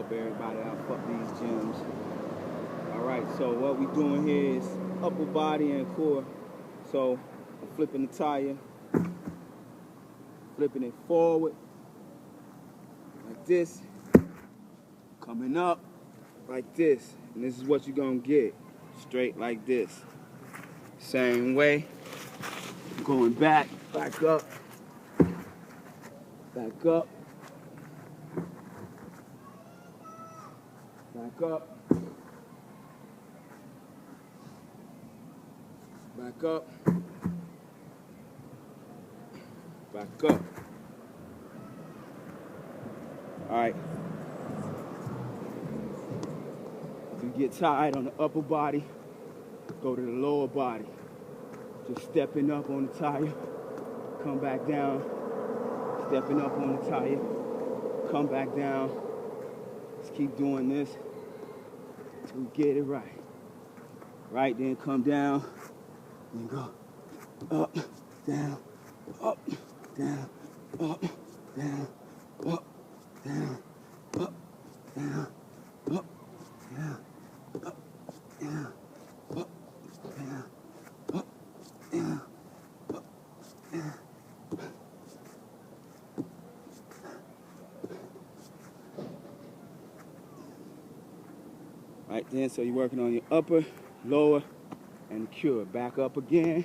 up everybody? I fuck these gyms. Alright, so what we doing here is upper body and core. So I'm flipping the tire, flipping it forward like this, coming up like this, and this is what you're gonna get, straight like this. Same way, going back up, back up, back up, back up, back up. All right. If you get tired on the upper body, go to the lower body. Just stepping up on the tire, come back down, stepping up on the tire, come back down. Just keep doing this until we get it right. Right, then come down, then go up, down, up, down, up, down, up, down, up, down, up, down, up, down, up, down, up, down, up, down. Right then, so you're working on your upper, lower, and cure. Back up again.